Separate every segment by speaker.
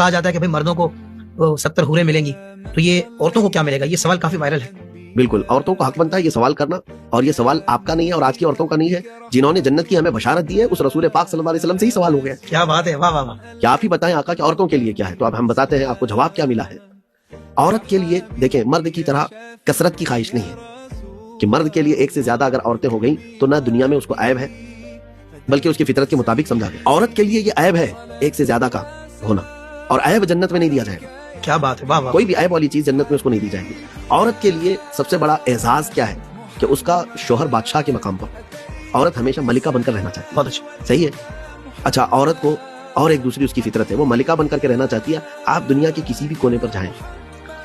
Speaker 1: کہا جاتا ہے کہ بھائی مردوں کو 70 حوریں ملیں گی، تو یہ عورتوں کو کیا ملے گا؟ یہ سوال کافی وائرل ہے۔
Speaker 2: بالکل، عورتوں کو حق بنتا ہے یہ سوال کرنا، اور یہ سوال آپ کا نہیں ہے اور آج کی عورتوں کا نہیں ہے، جنہوں نے جنت کی ہمیں بشارت دی ہے اس رسول پاک صلی اللہ علیہ وسلم سے ہی سوال ہو گیا۔
Speaker 1: کیا بات ہے، واہ واہ واہ!
Speaker 2: کیا آپ ہی بتائیں آقا کہ عورتوں کے لیے کیا ہے؟ تو اب ہم بتاتے ہیں آپ کو جواب کیا ملا ہے۔ عورت کے لیے دیکھیں، مرد کی طرح کثرت کی خواہش نہیں ہے کہ مرد کے لیے ایک سے زیادہ اگر عورتیں ہو گئیں تو نہ دنیا میں اس کو عیب ہے، بلکہ اس کی فطرت کے مطابق سمجھا گیا۔ عورت کے لیے یہ عیب ہے ایک سے زیادہ کا ہونا، اور عیب جنت میں نہیں دیا جائے گا۔
Speaker 1: کیا بات ہے، واہ واہ!
Speaker 2: کوئی بھی عیب والی چیز جنت میں اس کو نہیں دی جائے گی۔ عورت کے لیے سب سے بڑا اعزاز کیا ہے کہ اس کا شوہر بادشاہ کے مقام پر، عورت ہمیشہ ملکہ بن کر رہنا چاہتی ہے۔
Speaker 1: بہت اچھا،
Speaker 2: صحیح ہے۔ اچھا، عورت کو اور ایک دوسری اس کی فطرت ہے، وہ ملکہ بن کر کے رہنا چاہتی ہے۔ آپ دنیا کے کسی بھی کونے پر جائیں،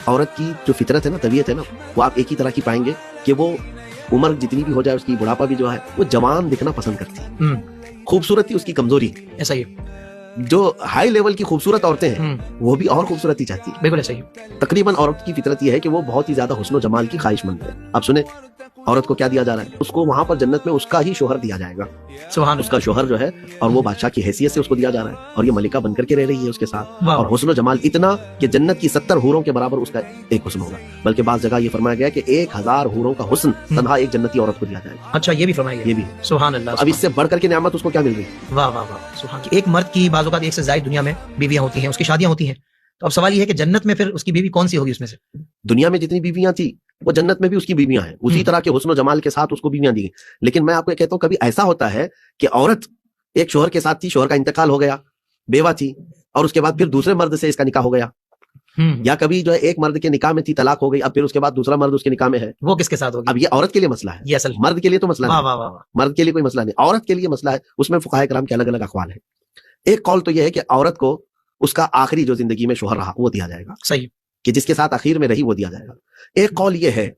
Speaker 2: عورت کی جو فطرت ہے نا، طبیعت ہے نا، وہ آپ ایک ہی طرح کی پائیں گے کہ وہ عمر جتنی بھی ہو جائے، اس کی بڑھاپا بھی جو ہے وہ جوان دکھنا پسند کرتی ہے۔ خوبصورتی اس کی کمزوری،
Speaker 1: ایسا ہی
Speaker 2: جو ہائی لیول کی خوبصورت عورتیں ہیں وہ بھی اور خوبصورتی چاہتی ہیں۔
Speaker 1: بالکل ایسا ہی۔
Speaker 2: تقریباً عورت کی فطرت یہ ہے کہ وہ بہت ہی زیادہ حسن و جمال کی خواہش مند ہے۔ اب سنیں، عورت کو کیا دیا جا رہا ہے؟ اس کو وہاں پر جنت میں اس کا ہی شوہر دیا جائے گا،
Speaker 1: سبحان
Speaker 2: اس کا شوہر جو ہے، اور وہ بادشاہ کی حیثیت سے اس کو دیا جا رہا ہے، اور یہ ملکہ بن کر کے رہ رہی ہے اس کے ساتھ، اور حسن و جمال اتنا کہ جنت کی 70 حوروں کے برابر اس کا ایک حسن ہوگا۔ بلکہ بعض جگہ یہ فرمایا گیا کہ 1000 حوروں کا حسن تنہا ایک جنتی عورت کو دیا جائے گا۔
Speaker 1: اچھا، یہ بھی فرمایا گیا؟
Speaker 2: یہ بھی۔
Speaker 1: سبحان اللہ۔
Speaker 2: اب اس سے بڑھ کر کے نعمت اس کو کیا مل رہی؟
Speaker 1: واہ واہ واہ، سبحان اللہ۔ ایک مرد کی بعض اوقات ایک سے زائد دنیا میں بیویاں ہوتی ہیں، اس کی شادیاں ہوتی ہیں، تو اب سوال یہ ہے کہ جنت میں پھر اس کی بیوی کون سی ہوگی اس میں سے؟
Speaker 2: دنیا میں جتنی بیویاں تھی وہ جنت میں بھی اس کی بیویاں ہیں، اسی طرح کے حسن و جمال کے ساتھ اس کو بیویاں دی گئی۔ لیکن میں آپ کو کہتا ہوں، کبھی ایسا ہوتا ہے کہ عورت ایک شوہر کے ساتھ تھی، شوہر کا انتقال ہو گیا، بیوہ تھی، اور اس کے بعد پھر دوسرے مرد سے اس کا نکاح ہو گیا، یا کبھی جو ہے ایک مرد کے نکاح میں تھی، طلاق ہو گئی، اب پھر اس کے بعد دوسرا مرد اس کے نکاح میں ہے،
Speaker 1: وہ کس کے ساتھ ہوگی؟
Speaker 2: اب یہ عورت کے لیے مسئلہ ہے،
Speaker 1: یہ اصل
Speaker 2: مرد کے لیے تو مسئلہ
Speaker 1: واہ
Speaker 2: نہیں،
Speaker 1: واہ واہ،
Speaker 2: مرد کے لیے کوئی مسئلہ نہیں، عورت کے لیے مسئلہ ہے۔ اس میں فقہاء کرام کے الگ الگ اقوال ہیں۔ ایک قول تو یہ ہے کہ عورت کو اس کا آخری جو زندگی میں شوہر رہا وہ دیا جائے گا،
Speaker 1: صحیح،
Speaker 2: کہ جس کے ساتھ آخر میں رہی وہ دیا جائے گا۔ ایک قول یہ ہے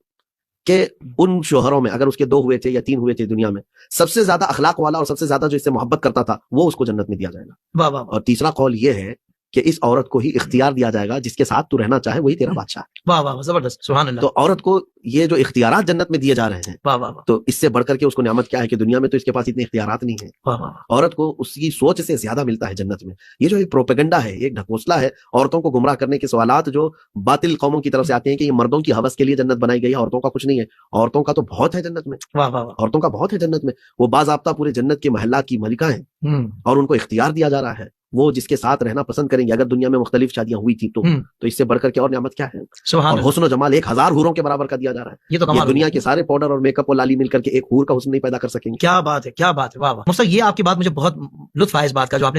Speaker 2: کہ ان شوہروں میں اگر اس کے 2 ہوئے تھے یا 3 ہوئے تھے دنیا میں، سب سے زیادہ اخلاق والا اور سب سے زیادہ جو اس سے محبت کرتا تھا وہ اس کو جنت میں دیا جائے گا۔
Speaker 1: واہ واہ،
Speaker 2: اور تیسرا قول یہ ہے کہ اس عورت کو ہی اختیار دیا جائے گا، جس کے ساتھ تو رہنا چاہے وہی تیرا بادشاہ ہے۔
Speaker 1: واہ واہ، زبردست، سبحان اللہ۔
Speaker 2: تو عورت کو یہ جو اختیارات جنت میں دیے جا رہے ہیں،
Speaker 1: واہ واہ واہ،
Speaker 2: تو اس سے بڑھ کر کے اس کو نعمت کیا ہے کہ دنیا میں تو اس کے پاس اتنے اختیارات نہیں ہیں۔
Speaker 1: واہ واہ،
Speaker 2: عورت کو اس کی سوچ سے زیادہ ملتا ہے جنت میں۔ یہ جو ایک پروپیگنڈا ہے، ایک ڈھکوسلا ہے، عورتوں کو گمراہ کرنے کے سوالات جو باطل قوموں کی طرف سے آتے ہیں کہ یہ مردوں کی ہوس کے لیے جنت بنائی گئی ہے، عورتوں کا کچھ نہیں ہے۔ عورتوں کا تو بہت ہے جنت میں،
Speaker 1: واہ واہ واہ،
Speaker 2: عورتوں کا بہت ہے جنت میں۔ وہ باضابطہ پورے جنت کے محلات کی ملکہ ہیں، اور ان کو اختیار دیا جا رہا ہے، وہ جس کے ساتھ رہنا پسند کریں گے۔ اگر دنیا میں مختلف شادیاں ہوئی تھی تو اس سے بڑھ کر کے اور نعمت کیا ہے؟
Speaker 1: سبحان
Speaker 2: اور
Speaker 1: اللہ،
Speaker 2: حسن و جمال 1000 حوروں کے برابر کا دیا جا رہا ہے۔
Speaker 1: یہ تو
Speaker 2: یہ
Speaker 1: کمال
Speaker 2: دنیا کے سارے پاؤڈر اور میک اپ اور لالی مل کر کے ایک حور کا حسن نہیں پیدا کر سکیں گے۔
Speaker 1: کیا بات ہے، کیا بات ہے، واہ واہ۔ مصطفی، یہ آپ کی بات مجھے بہت لطف آیا اس بات کا جو آپ نے